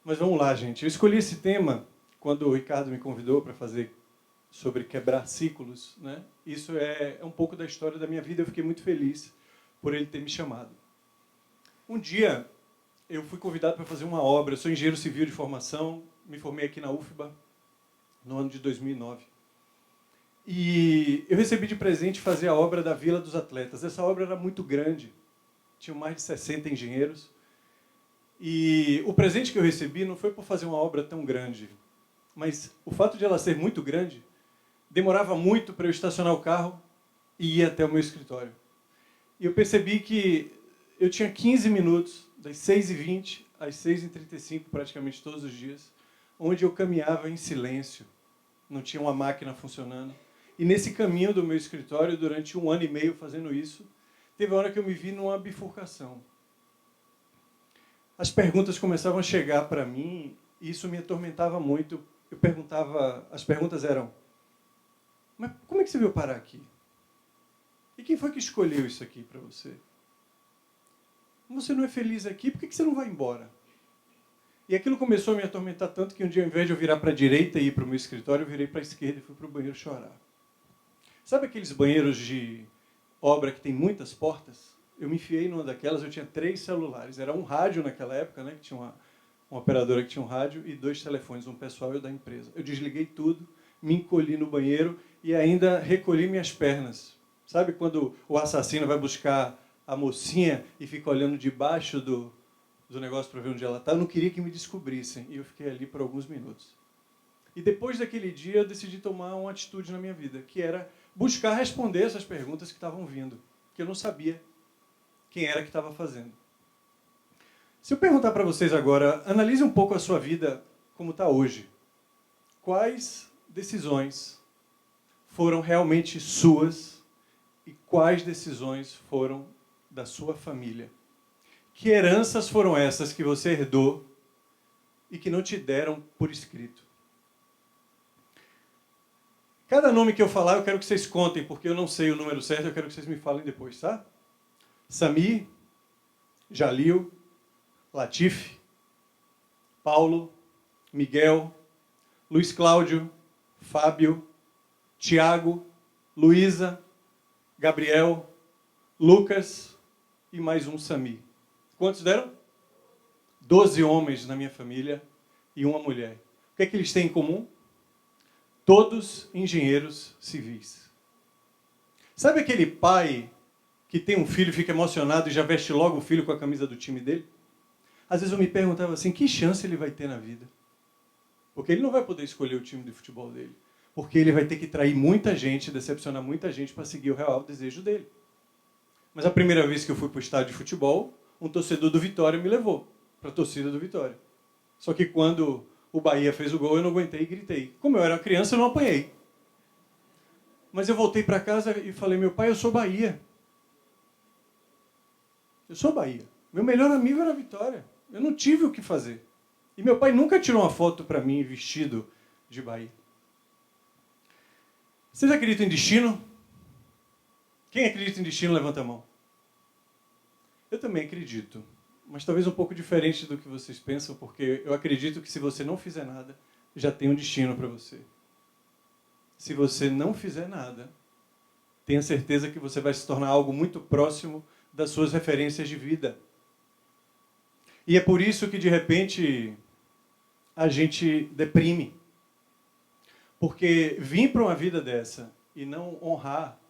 Mas vamos lá, gente. Eu escolhi esse tema quando o Ricardo me convidou para fazer sobre quebrar ciclos, né? Isso é um pouco da história da minha vida. Eu fiquei muito feliz por ele ter me chamado. Um dia, eu fui convidado para fazer uma obra. Eu sou engenheiro civil de formação, me formei aqui na UFBA no ano de 2009. E eu recebi de presente fazer a obra da Vila dos Atletas. Essa obra era muito grande, tinham mais de 60 engenheiros. E o presente que eu recebi não foi por fazer uma obra tão grande, mas o fato de ela ser muito grande, demorava muito para eu estacionar o carro e ir até o meu escritório. E eu percebi que eu tinha 15 minutos, das 6h20 às 6h35, praticamente todos os dias, onde eu caminhava em silêncio, não tinha uma máquina funcionando. E nesse caminho do meu escritório, durante 1 ano e meio fazendo isso, teve uma hora que eu me vi numa bifurcação. As perguntas começavam a chegar para mim e isso me atormentava muito. Eu perguntava, as perguntas eram: mas como é que você veio parar aqui? E quem foi que escolheu isso aqui para você? Você não é feliz aqui, por que você não vai embora? E aquilo começou a me atormentar tanto que um dia, ao invés de eu virar para a direita e ir para o meu escritório, eu virei para a esquerda e fui para o banheiro chorar. Sabe aqueles banheiros de obra que tem muitas portas? Eu me enfiei numa daquelas, eu tinha 3 celulares. Era um rádio naquela época, né, que tinha uma operadora que tinha um rádio, e 2 telefones, um pessoal e o da empresa. Eu desliguei tudo, me encolhi no banheiro e ainda recolhi minhas pernas. Sabe quando o assassino vai buscar a mocinha e fica olhando debaixo do negócio para ver onde ela está? Eu não queria que me descobrissem, e eu fiquei ali por alguns minutos. E depois daquele dia eu decidi tomar uma atitude na minha vida, que era buscar responder essas perguntas que estavam vindo, que eu não sabia quem era que estava fazendo. Se eu perguntar para vocês agora, analise um pouco a sua vida como está hoje. Quais decisões foram realmente suas e quais decisões foram da sua família? Que heranças foram essas que você herdou e que não te deram por escrito? Cada nome que eu falar, eu quero que vocês contem, porque eu não sei o número certo, eu quero que vocês me falem depois, tá? Samir, Jalil, Latif, Paulo, Miguel, Luiz Cláudio, Fábio, Tiago, Luísa, Gabriel, Lucas e mais um Samir. Quantos deram? 12 homens na minha família e uma mulher. O que é que eles têm em comum? Todos engenheiros civis. Sabe aquele pai que tem um filho, fica emocionado e já veste logo o filho com a camisa do time dele? Às vezes eu me perguntava assim, que chance ele vai ter na vida? Porque ele não vai poder escolher o time de futebol dele. Porque ele vai ter que trair muita gente, decepcionar muita gente para seguir o real desejo dele. Mas a primeira vez que eu fui para o estádio de futebol, um torcedor do Vitória me levou para a torcida do Vitória. Só que quando o Bahia fez o gol, eu não aguentei e gritei. Como eu era criança, eu não apanhei. Mas eu voltei para casa e falei, meu pai, eu sou Bahia. Eu sou Bahia. Meu melhor amigo era a Vitória. Eu não tive o que fazer. E meu pai nunca tirou uma foto para mim vestido de Bahia. Vocês acreditam em destino? Quem acredita em destino, levanta a mão. Eu também acredito. Mas talvez um pouco diferente do que vocês pensam, porque eu acredito que se você não fizer nada, já tem um destino para você. Se você não fizer nada, tenha certeza que você vai se tornar algo muito próximo das suas referências de vida. E é por isso que, de repente, a gente deprime. Porque vir para uma vida dessa e não honrar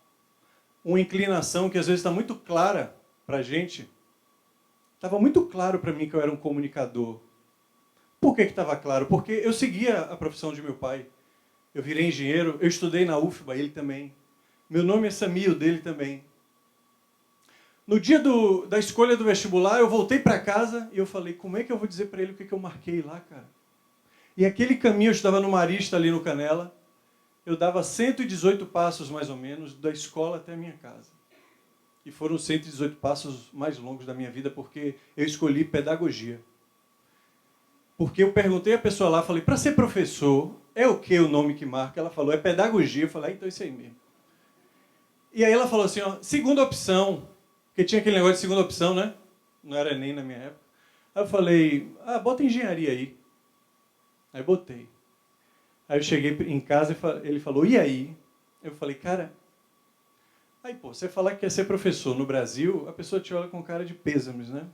uma inclinação que às vezes está muito clara para a gente. Estava muito claro para mim que eu era um comunicador. Por que estava claro? Porque eu seguia a profissão de meu pai. Eu virei engenheiro, eu estudei na UFBA, ele também. Meu nome é Samir, o dele também. No dia da escolha do vestibular, eu voltei para casa e eu falei, como é que eu vou dizer para ele o que eu marquei lá, cara? E aquele caminho, eu estava no Marista, ali no Canela, eu dava 118 passos, mais ou menos, da escola até a minha casa. E foram 118 passos mais longos da minha vida, porque eu escolhi pedagogia. Porque eu perguntei à pessoa lá, falei, para ser professor, é o que o nome que marca? Ela falou, é pedagogia. Eu falei, então é isso aí mesmo. E aí ela falou assim, ó, segunda opção, porque tinha aquele negócio de segunda opção, né? Não era Enem na minha época. Aí eu falei, bota engenharia aí. Aí botei. Aí eu cheguei em casa e ele falou, e aí? Eu falei, cara... Aí, pô, você falar que quer ser professor no Brasil, a pessoa te olha com cara de pêsames, né?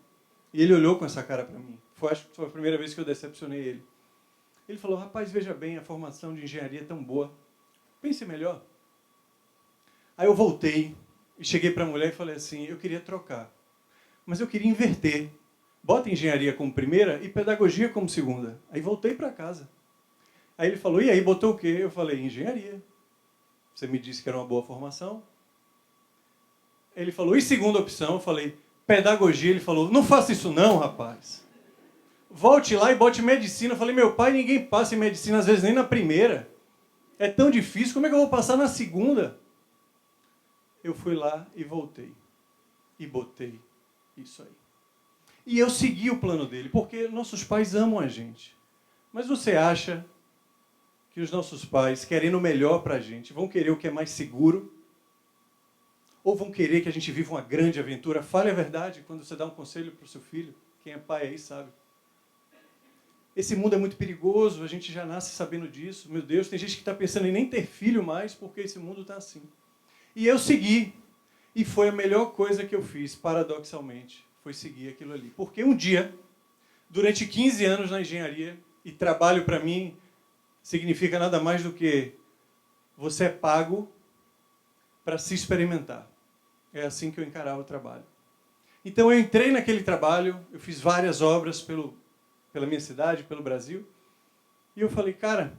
E ele olhou com essa cara para mim. Acho que foi a primeira vez que eu decepcionei ele. Ele falou, rapaz, veja bem, a formação de engenharia é tão boa. Pense melhor. Aí eu voltei e cheguei para a mulher e falei assim, eu queria trocar. Mas eu queria inverter. Bota engenharia como primeira e pedagogia como segunda. Aí voltei para casa. Aí ele falou, e aí, botou o quê? Eu falei, engenharia. Você me disse que era uma boa formação. Ele falou, e segunda opção? Eu falei, pedagogia. Ele falou, não faça isso não, rapaz. Volte lá e bote medicina. Eu falei, meu pai, ninguém passa em medicina, às vezes nem na primeira. É tão difícil, como é que eu vou passar na segunda? Eu fui lá e voltei. E botei isso aí. E eu segui o plano dele, porque nossos pais amam a gente. Mas você acha que os nossos pais, querendo o melhor para a gente, vão querer o que é mais seguro? Ou vão querer que a gente viva uma grande aventura? Fale a verdade quando você dá um conselho para o seu filho. Quem é pai aí sabe. Esse mundo é muito perigoso, a gente já nasce sabendo disso. Meu Deus, tem gente que está pensando em nem ter filho mais, porque esse mundo está assim. E eu segui. E foi a melhor coisa que eu fiz, paradoxalmente, foi seguir aquilo ali. Porque um dia, durante 15 anos na engenharia, e trabalho para mim significa nada mais do que você é pago para se experimentar. É assim que eu encarava o trabalho. Então eu entrei naquele trabalho, eu fiz várias obras pela minha cidade, pelo Brasil, e eu falei, cara,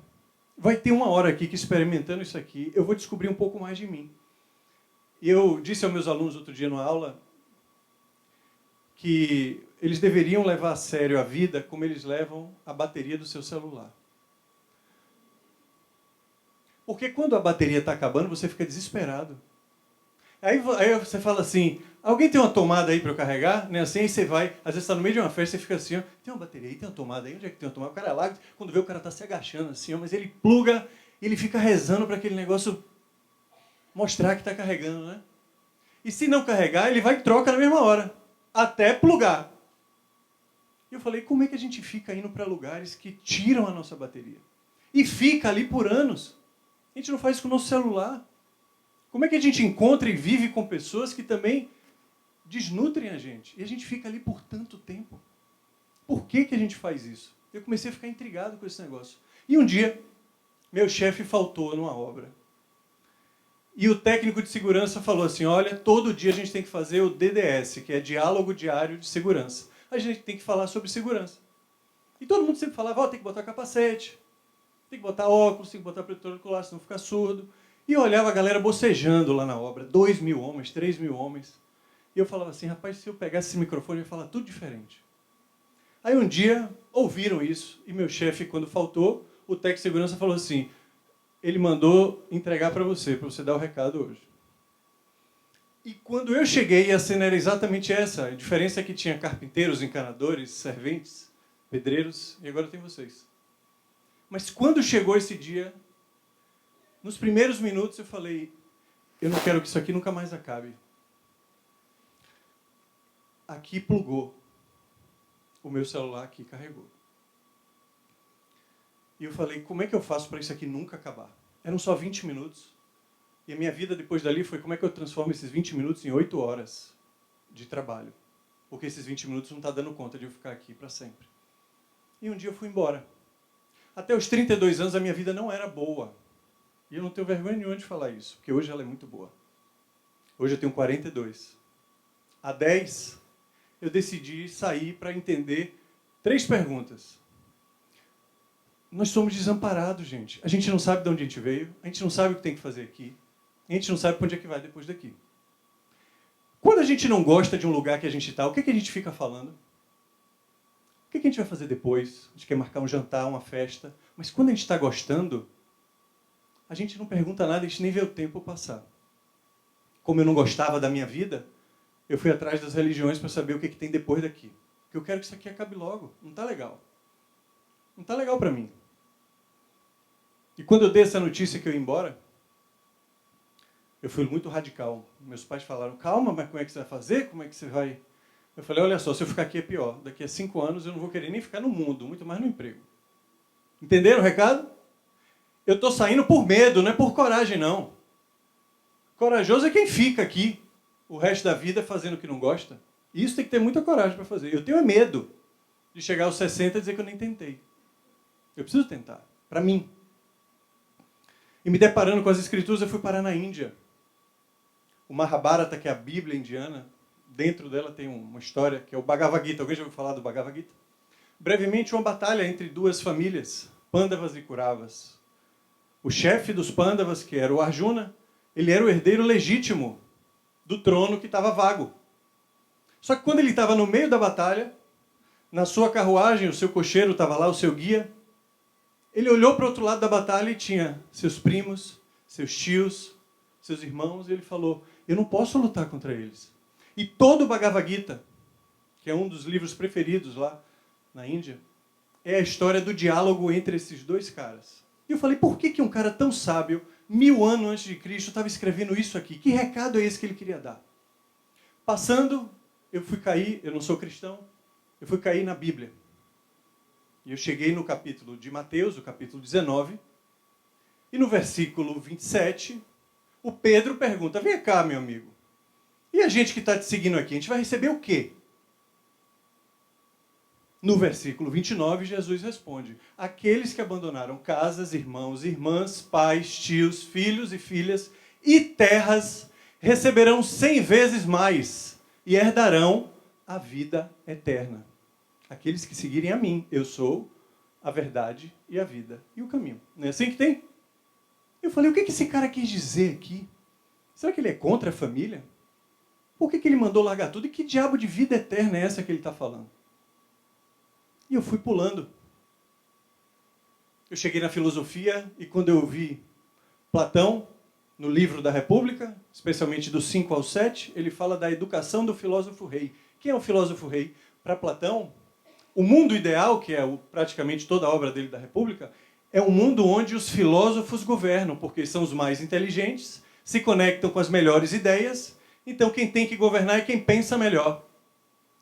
vai ter uma hora aqui que experimentando isso aqui, eu vou descobrir um pouco mais de mim. E eu disse aos meus alunos outro dia numa aula que eles deveriam levar a sério a vida como eles levam a bateria do seu celular. Porque quando a bateria está acabando, você fica desesperado. Aí você fala assim, alguém tem uma tomada aí para eu carregar? Né? Assim, aí você vai, às vezes está no meio de uma festa, você fica assim, ó, tem uma bateria aí, tem uma tomada aí, onde é que tem uma tomada? O cara lá, quando vê o cara está se agachando assim, ó, mas ele pluga, ele fica rezando para aquele negócio mostrar que está carregando, né? E se não carregar, ele vai e troca na mesma hora, até plugar. E eu falei, como é que a gente fica indo para lugares que tiram a nossa bateria? E fica ali por anos. A gente não faz isso com o nosso celular. Como é que a gente encontra e vive com pessoas que também desnutrem a gente? E a gente fica ali por tanto tempo. Por que a gente faz isso? Eu comecei a ficar intrigado com esse negócio. E um dia, meu chefe faltou numa obra. E o técnico de segurança falou assim, olha, todo dia a gente tem que fazer o DDS, que é Diálogo Diário de Segurança. A gente tem que falar sobre segurança. E todo mundo sempre falava, ó, tem que botar capacete, tem que botar óculos, tem que botar protetor ocular, senão fica surdo. E eu olhava a galera bocejando lá na obra, 2.000 homens, 3.000 homens. E eu falava assim, rapaz, se eu pegasse esse microfone, eu ia falar tudo diferente. Aí um dia, ouviram isso, e meu chefe, quando faltou, o técnico de segurança falou assim, ele mandou entregar para você dar o recado hoje. E quando eu cheguei, a cena era exatamente essa. A diferença é que tinha carpinteiros, encanadores, serventes, pedreiros, e agora tem vocês. Mas quando chegou esse dia, nos primeiros minutos eu falei, eu não quero que isso aqui nunca mais acabe. Aqui plugou. O meu celular aqui carregou. E eu falei, como é que eu faço para isso aqui nunca acabar? Eram só 20 minutos. E a minha vida depois dali foi como é que eu transformo esses 20 minutos em 8 horas de trabalho. Porque esses 20 minutos não estão dando conta de eu ficar aqui para sempre. E um dia eu fui embora. Até os 32 anos a minha vida não era boa. E eu não tenho vergonha nenhuma de falar isso, porque hoje ela é muito boa. Hoje eu tenho 42. Há 10, eu decidi sair para entender 3 perguntas. Nós somos desamparados, gente. A gente não sabe de onde a gente veio, a gente não sabe o que tem que fazer aqui, a gente não sabe para onde é que vai depois daqui. Quando a gente não gosta de um lugar que a gente está, o que a gente fica falando? O que a gente vai fazer depois? A gente quer marcar um jantar, uma festa. Mas quando a gente está gostando, a gente não pergunta nada, a gente nem vê o tempo passar. Como eu não gostava da minha vida, eu fui atrás das religiões para saber o que tem depois daqui. Porque eu quero que isso aqui acabe logo. Não está legal. Não está legal para mim. E quando eu dei essa notícia que eu ia embora, eu fui muito radical. Meus pais falaram, calma, mas como é que você vai fazer? Como é que você vai... Eu falei, olha só, se eu ficar aqui é pior. Daqui a 5 anos eu não vou querer nem ficar no mundo, muito mais no emprego. Entenderam o recado? Eu estou saindo por medo, não é por coragem, não. Corajoso é quem fica aqui o resto da vida fazendo o que não gosta. Isso tem que ter muita coragem para fazer. Eu tenho medo de chegar aos 60 e dizer que eu nem tentei. Eu preciso tentar, para mim. E me deparando com as escrituras, eu fui parar na Índia. O Mahabharata, que é a Bíblia indiana, dentro dela tem uma história que é o Bhagavad Gita. Alguém já ouviu falar do Bhagavad Gita? Brevemente, uma batalha entre duas famílias, Pandavas e Kauravas. O chefe dos Pandavas, que era o Arjuna, ele era o herdeiro legítimo do trono que estava vago. Só que quando ele estava no meio da batalha, na sua carruagem, o seu cocheiro estava lá, o seu guia, ele olhou para o outro lado da batalha e tinha seus primos, seus tios, seus irmãos, e ele falou, eu não posso lutar contra eles. E todo o Bhagavad Gita, que é um dos livros preferidos lá na Índia, é a história do diálogo entre esses dois caras. E eu falei, por que um cara tão sábio, 1000 anos antes de Cristo, estava escrevendo isso aqui? Que recado é esse que ele queria dar? Passando, eu fui cair, eu não sou cristão, eu fui cair na Bíblia. E eu cheguei no capítulo de Mateus, o capítulo 19, e no versículo 27, o Pedro pergunta, vem cá, meu amigo, e a gente que está te seguindo aqui, a gente vai receber o quê? No versículo 29, Jesus responde, aqueles que abandonaram casas, irmãos, irmãs, pais, tios, filhos e filhas e terras, receberão 100 vezes mais e herdarão a vida eterna. Aqueles que seguirem a mim, eu sou a verdade e a vida e o caminho. Não é assim que tem? Eu falei, o que esse cara quis dizer aqui? Será que ele é contra a família? Por que ele mandou largar tudo? E que diabo de vida eterna é essa que ele está falando? E eu fui pulando. Eu cheguei na filosofia e quando eu vi Platão, no livro da República, especialmente do 5 ao 7, ele fala da educação do filósofo rei. Quem é o filósofo rei? Para Platão, o mundo ideal, que é praticamente toda a obra dele da República, é um mundo onde os filósofos governam, porque são os mais inteligentes, se conectam com as melhores ideias, então quem tem que governar é quem pensa melhor.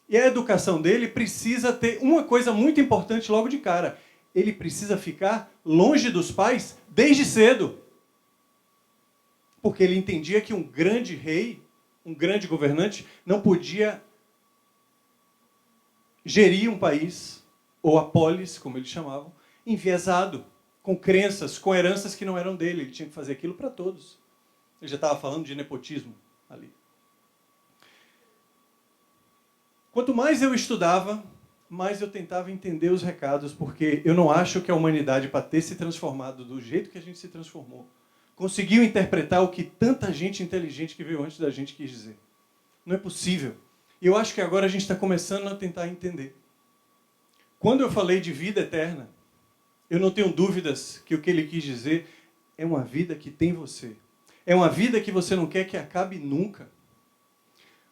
E a educação dele precisa ter uma coisa muito importante logo de cara. Ele precisa ficar longe dos pais desde cedo. Porque ele entendia que um grande rei, um grande governante, não podia gerir um país, ou a polis, como eles chamavam, enviesado, com crenças, com heranças que não eram dele. Ele tinha que fazer aquilo para todos. Ele já estava falando de nepotismo ali. Quanto mais eu estudava, mais eu tentava entender os recados, porque eu não acho que a humanidade, para ter se transformado do jeito que a gente se transformou, conseguiu interpretar o que tanta gente inteligente que veio antes da gente quis dizer. Não é possível. E eu acho que agora a gente está começando a tentar entender. Quando eu falei de vida eterna, eu não tenho dúvidas que o que ele quis dizer é uma vida que tem você. É uma vida que você não quer que acabe nunca.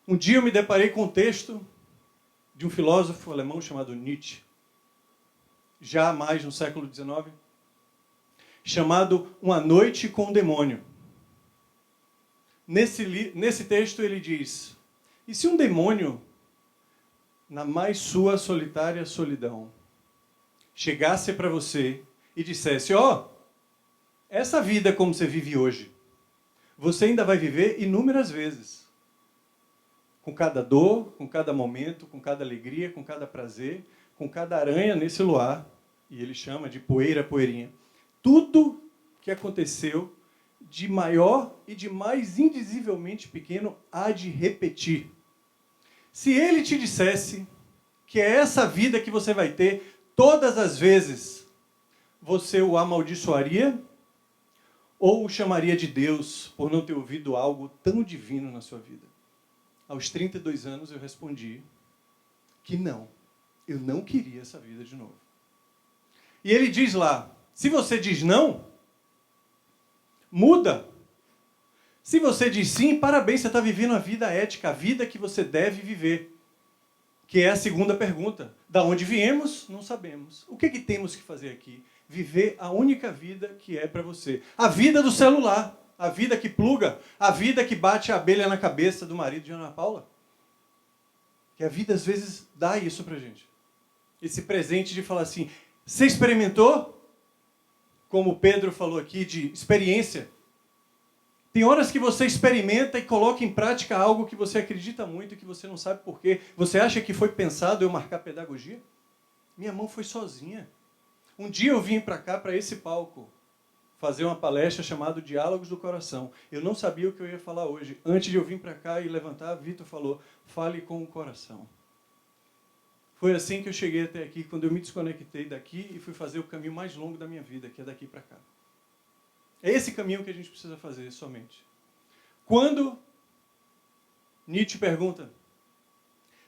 Um dia eu me deparei com um texto de um filósofo alemão chamado Nietzsche, já mais no século XIX, chamado Uma Noite com o Demônio. Nesse texto ele diz, e se um demônio, na mais sua solitária solidão, chegasse para você e dissesse, ó, essa vida como você vive hoje, você ainda vai viver inúmeras vezes. Com cada dor, com cada momento, com cada alegria, com cada prazer, com cada aranha nesse luar, e ele chama de poeira, poeirinha. Tudo que aconteceu de maior e de mais indizivelmente pequeno há de repetir. Se ele te dissesse que é essa vida que você vai ter todas as vezes, você o amaldiçoaria ou o chamaria de Deus por não ter ouvido algo tão divino na sua vida? Aos 32 anos eu respondi que não, eu não queria essa vida de novo. E ele diz lá, se você diz não, muda. Se você diz sim, parabéns, você está vivendo a vida ética, a vida que você deve viver. Que é a segunda pergunta. Da onde viemos, não sabemos. O que temos que fazer aqui? Viver a única vida que é para você. A vida do celular. A vida que pluga, a vida que bate a abelha na cabeça do marido de Ana Paula. Que a vida, às vezes, dá isso pra gente. Esse presente de falar assim, você experimentou? como Pedro falou aqui, de experiência. Tem horas que você experimenta e coloca em prática algo que você acredita muito e que você não sabe por quê. Você acha que foi pensado eu marcar pedagogia? Minha mão foi sozinha. Um dia eu vim para cá, para esse palco, fazer uma palestra chamada Diálogos do Coração. Eu não sabia o que eu ia falar hoje. Antes de eu vir para cá e levantar, Vitor falou, fale com o coração. Foi assim que eu cheguei até aqui, quando eu me desconectei daqui e fui fazer o caminho mais longo da minha vida, que é daqui para cá. É esse caminho que a gente precisa fazer somente. Quando Nietzsche pergunta,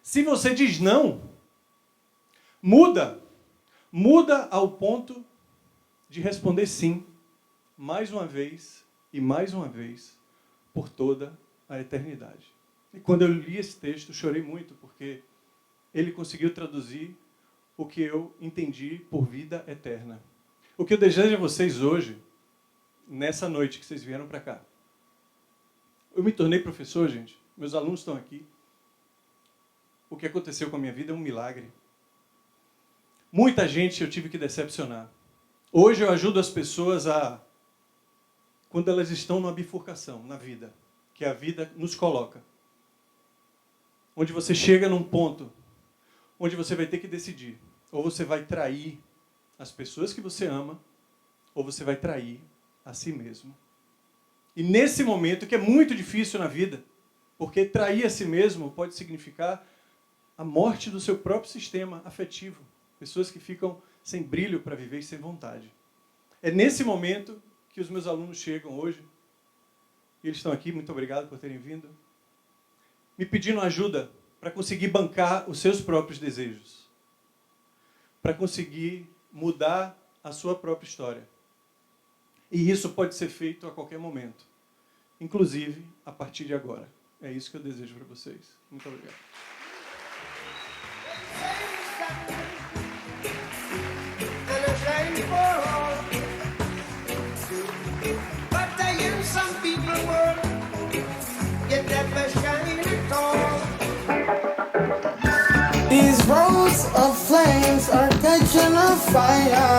se você diz não, muda ao ponto de responder sim, mais uma vez e mais uma vez, por toda a eternidade. E quando eu li esse texto, chorei muito, porque ele conseguiu traduzir o que eu entendi por vida eterna. O que eu desejo a vocês hoje, nessa noite que vocês vieram para cá. Eu me tornei professor, gente. Meus alunos estão aqui. O que aconteceu com a minha vida é um milagre. Muita gente eu tive que decepcionar. Hoje eu ajudo as pessoas quando elas estão numa bifurcação na vida, que a vida nos coloca. Onde você chega num ponto onde você vai ter que decidir. Ou você vai trair as pessoas que você ama, ou você vai trair a si mesmo. E nesse momento, que é muito difícil na vida, porque trair a si mesmo pode significar a morte do seu próprio sistema afetivo. Pessoas que ficam sem brilho para viver e sem vontade. É nesse momento que os meus alunos chegam hoje, e eles estão aqui, muito obrigado por terem vindo, me pedindo ajuda para conseguir bancar os seus próprios desejos, para conseguir mudar a sua própria história. E isso pode ser feito a qualquer momento, inclusive a partir de agora. É isso que eu desejo para vocês. Muito obrigado. These roads of flames are catching a fire.